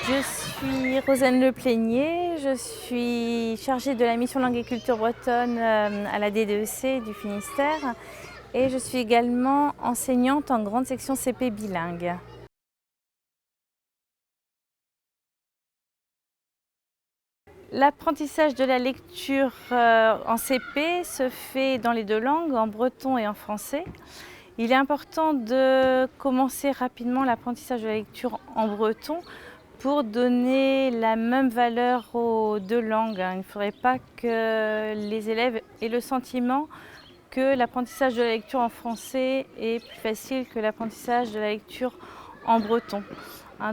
Je suis Rosane Le Plénier, je suis chargée de la mission langue et culture bretonne à la DDEC du Finistère et je suis également enseignante en grande section CP bilingue. L'apprentissage de la lecture en CP se fait dans les deux langues, en breton et en français. Il est important de commencer rapidement l'apprentissage de la lecture en breton pour donner la même valeur aux deux langues. Il ne faudrait pas que les élèves aient le sentiment que l'apprentissage de la lecture en français est plus facile que l'apprentissage de la lecture en breton.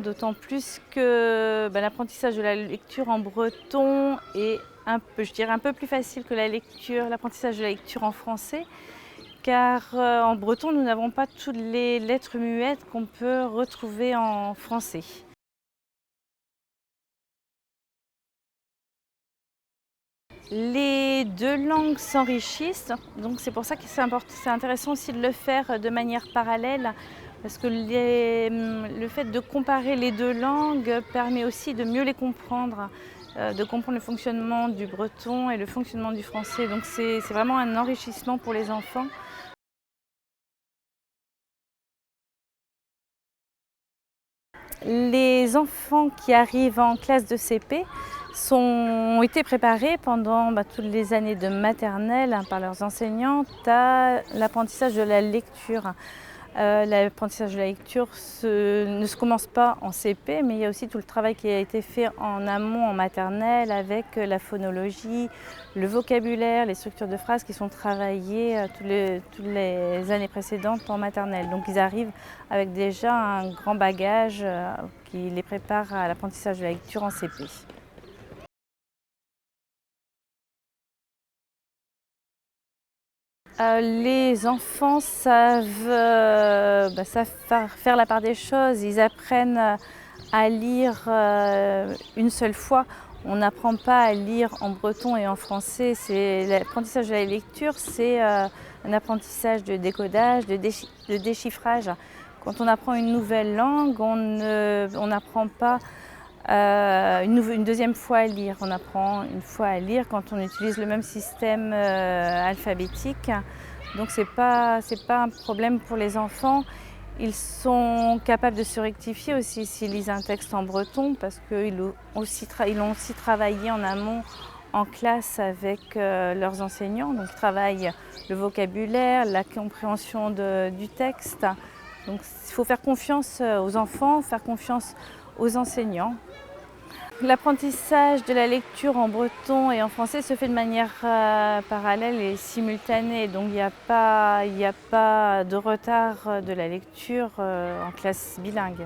D'autant plus que l'apprentissage de la lecture en breton est un peu plus facile que l'apprentissage de la lecture en français, car en breton, nous n'avons pas toutes les lettres muettes qu'on peut retrouver en français. Les deux langues s'enrichissent, donc c'est pour ça que c'est intéressant aussi de le faire de manière parallèle, parce que le fait de comparer les deux langues permet aussi de mieux les comprendre, de comprendre le fonctionnement du breton et le fonctionnement du français. Donc c'est vraiment un enrichissement pour les enfants. Les enfants qui arrivent en classe de CP ont été préparés pendant toutes les années de maternelle par leurs enseignantes à l'apprentissage de la lecture. L'apprentissage de la lecture ne se commence pas en CP, mais il y a aussi tout le travail qui a été fait en amont en maternelle avec la phonologie, le vocabulaire, les structures de phrases qui sont travaillées toutes les années précédentes en maternelle. Donc ils arrivent avec déjà un grand bagage qui les prépare à l'apprentissage de la lecture en CP. Les enfants savent faire la part des choses. Ils apprennent à lire une seule fois. On n'apprend pas à lire en breton et en français. L'apprentissage de la lecture, c'est un apprentissage de décodage, de déchiffrage. Quand on apprend une nouvelle langue, on n'apprend pas une deuxième fois à lire. On apprend une fois à lire quand on utilise le même système alphabétique. Donc c'est pas un problème pour les enfants. Ils sont capables de se rectifier aussi s'ils lisent un texte en breton parce qu'ils l'ont aussi travaillé en amont en classe avec leurs enseignants. Donc ils travaillent le vocabulaire, la compréhension du texte. Donc il faut faire confiance aux enfants, faire confiance aux enseignants. L'apprentissage de la lecture en breton et en français se fait de manière parallèle et simultanée, donc il n'y a pas de retard de la lecture en classe bilingue.